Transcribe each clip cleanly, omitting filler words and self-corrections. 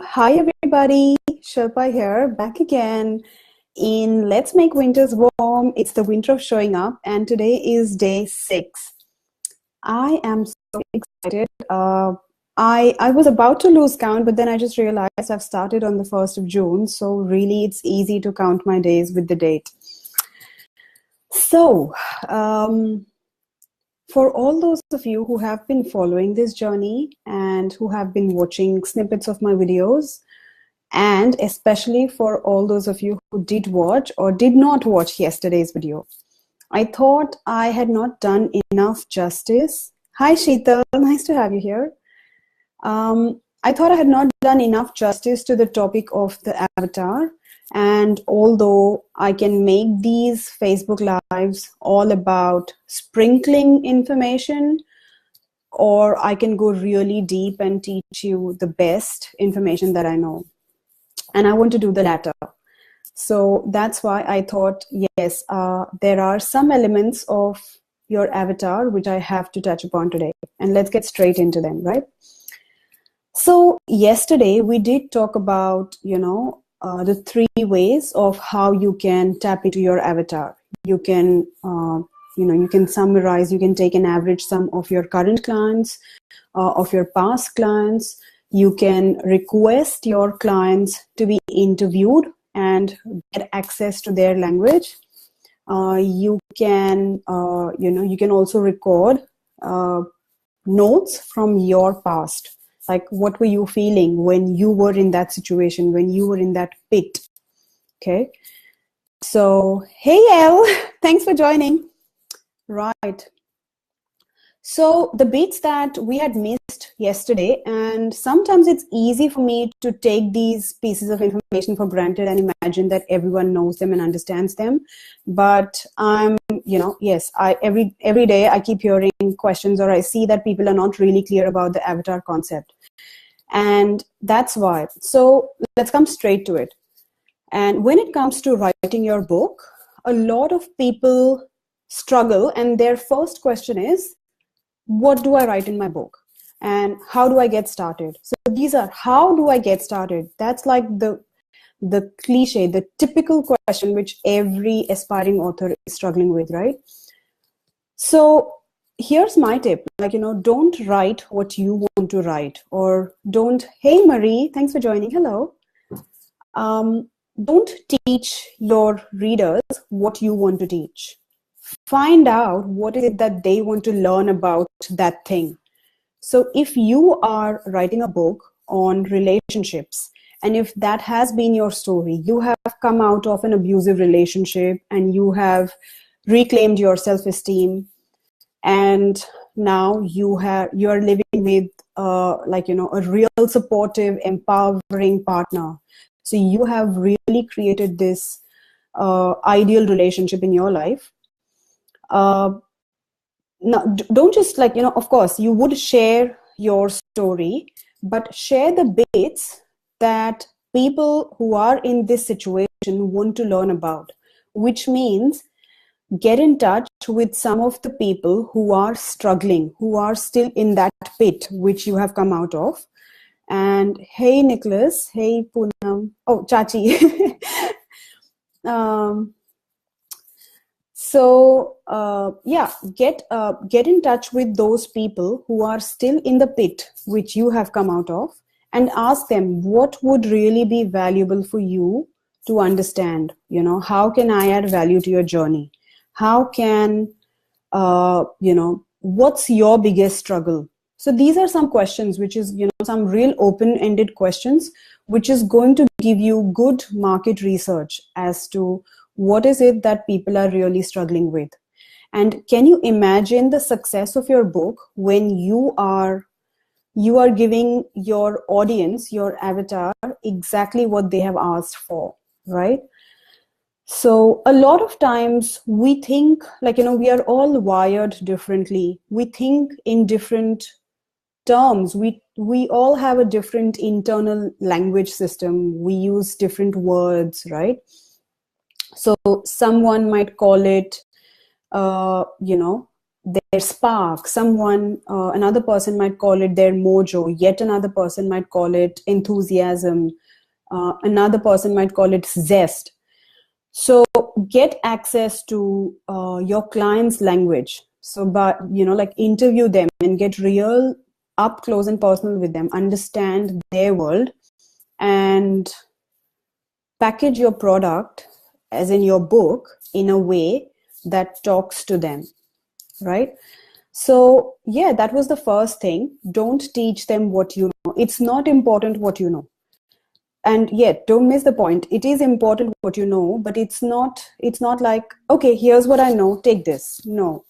Hi everybody, Shilpa here, back again in Let's Make Winters Warm. It's the winter of showing up, and today is day 6. I am so excited. I was about to lose count, but then I just realized I've started on the 1st of June, so really it's easy to count my days with the date. So, for all those of you who have been following this journey and who have been watching snippets of my videos, and especially for all those of you who did watch or did not watch yesterday's video, I thought I had not done enough justice. Hi Sheetal, nice to have you here. I thought I had not done enough justice to the topic of the avatar. And although I can make these Facebook Lives all about sprinkling information, or I can go really deep and teach you the best information that I know. And I want to do the latter. So that's why I thought, yes, there are some elements of your avatar which I have to touch upon today. And let's get straight into them, right? So yesterday we did talk about, the 3 ways of how you can tap into your avatar. You can, you can summarize, you can take an average sum of your current clients, of your past clients. You can request your clients to be interviewed and get access to their language. You can, you can also record notes from your past. Like, what were you feeling when you were in that situation, when you were in that pit? Okay. So, hey, Elle, thanks for joining. Right. So the bits that we had missed yesterday, and sometimes it's easy for me to take these pieces of information for granted and imagine that everyone knows them and understands them. But I'm, yes, every day I keep hearing questions, or I see that people are not really clear about the avatar concept. And that's why. So let's come straight to it. And when it comes to writing your book, a lot of people struggle, and their first question is, what do I write in my book? And how do I get started? So these are, how do I get started? That's like the cliche, the typical question which every aspiring author is struggling with, right? So here's my tip, don't write what you want to write, or don't, hey Marie, thanks for joining, hello. Don't teach your readers what you want to teach. Find out what is it that they want to learn about that thing. So if you are writing a book on relationships, and if that has been your story, you have come out of an abusive relationship and you have reclaimed your self-esteem, and now you are living with a real supportive, empowering partner. So you have really created this ideal relationship in your life. Now, don't just of course you would share your story, but share the bits that people who are in this situation want to learn about, which means get in touch with some of the people who are struggling, who are still in that pit which you have come out of. And hey Nicholas, hey Poonam, oh Chachi. So get in touch with those people who are still in the pit which you have come out of, and ask them what would really be valuable for you to understand. How can I add value to your journey? How can, what's your biggest struggle? So these are some questions which is, some real open-ended questions, which is going to give you good market research as to what is it that people are really struggling with. And can you imagine the success of your book when you are giving your audience, your avatar, exactly what they have asked for, right? So a lot of times we think we are all wired differently. We think in different terms. We all have a different internal language system. We use different words, right? So someone might call it, their spark. Someone, another person might call it their mojo. Yet another person might call it enthusiasm. Another person might call it zest. So get access to your client's language. So, but like interview them and get real up close and personal with them. Understand their world and package your product, as in your book, in a way that talks to them, right? So yeah, that was the first thing. Don't teach them what you know. It's not important what you know. And yet, don't miss the point. It is important what you know, but it's not like, okay, here's what I know, take this. No.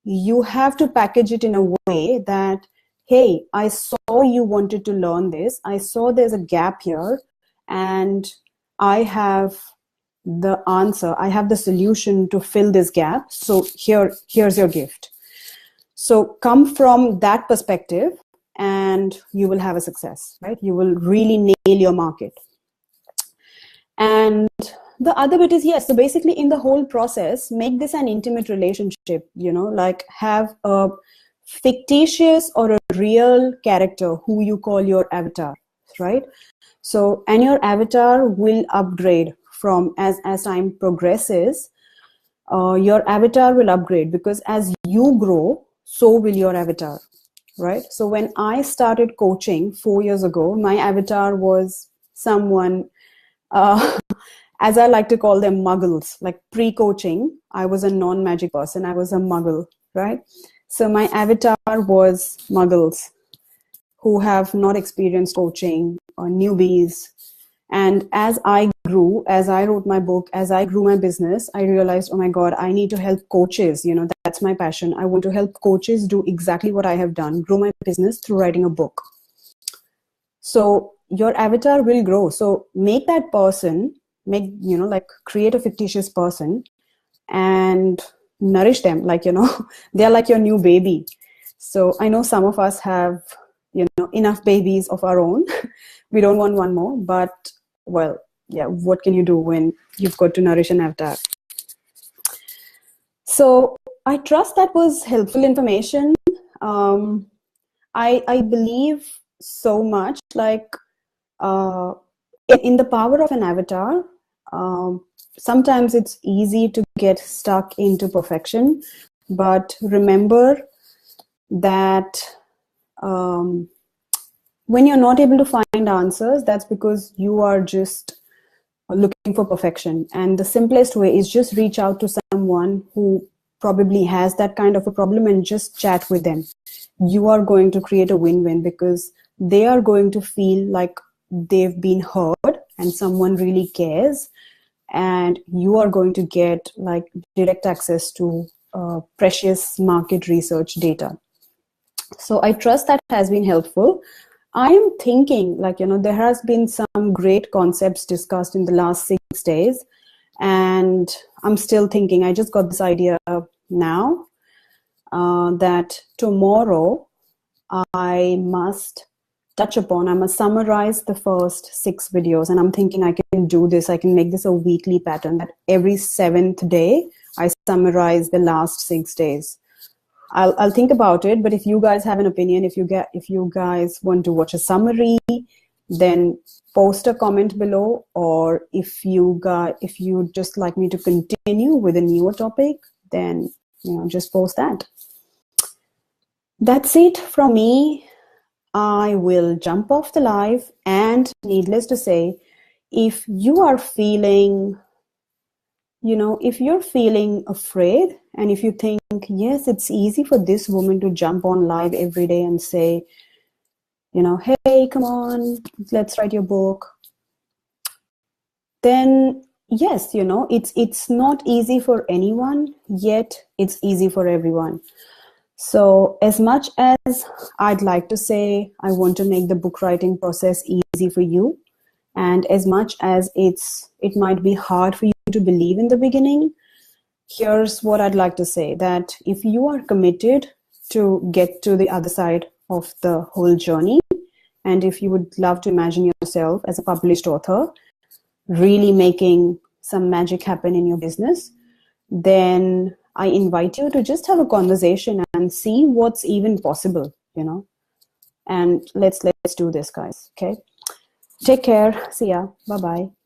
You have to package it in a way that, hey, I saw you wanted to learn this. I saw there's a gap here, and I have the answer. I have the solution to fill this gap. So here's your gift. So come from that perspective and you will have a success, right? You will really nail your market. And the other bit is, yes, so basically in the whole process, make this an intimate relationship, like have a fictitious or a real character who you call your avatar, right? So, and your avatar will upgrade from as time progresses. Your avatar will upgrade, because as you grow, so will your avatar, right? So when I started coaching 4 years ago, my avatar was someone, as I like to call them, muggles. Like pre-coaching, I was a non-magic person. I was a muggle, right? So my avatar was muggles who have not experienced coaching, or newbies. And as I grew, as I wrote my book, as I grew my business, I realized, oh my God, I need to help coaches. That's my passion. I want to help coaches do exactly what I have done, grow my business through writing a book. So your avatar will grow. So make that person, create a fictitious person and nourish them. They're like your new baby. So I know some of us have, enough babies of our own. We don't want one more, but well, yeah, what can you do when you've got to nourish an avatar? So I trust that was helpful information. I believe so much, in the power of an avatar. Sometimes it's easy to get stuck into perfection, but remember that when you're not able to find answers, that's because you are just looking for perfection. And the simplest way is just reach out to someone who probably has that kind of a problem and just chat with them. You are going to create a win-win, because they are going to feel like they've been heard and someone really cares, and you are going to get direct access to precious market research data. So I trust that has been helpful. I am thinking, there has been some great concepts discussed in the last 6 days, and I'm still thinking. I just got this idea now that tomorrow I must summarize the first 6 videos, and I'm thinking I can do this. I can make this a weekly pattern, that every 7th day I summarize the last 6 days. I'll think about it, but if you guys have an opinion, if you guys want to watch a summary, then post a comment below, or if you just like me to continue with a newer topic, then just post that. That's it from me. I will jump off the live, and needless to say, if you are feeling if you're feeling afraid, and if you think, yes, it's easy for this woman to jump on live every day and say, hey, come on, let's write your book, then yes, it's not easy for anyone, yet it's easy for everyone. So as much as I'd like to say I want to make the book writing process easy for you, and as much as it might be hard for you to believe in the beginning, here's what I'd like to say, that if you are committed to get to the other side of the whole journey, and if you would love to imagine yourself as a published author, really making some magic happen in your business, then I invite you to just have a conversation and see what's even possible, you know. And let's do this, guys. Okay. Take care. See ya. Bye-bye.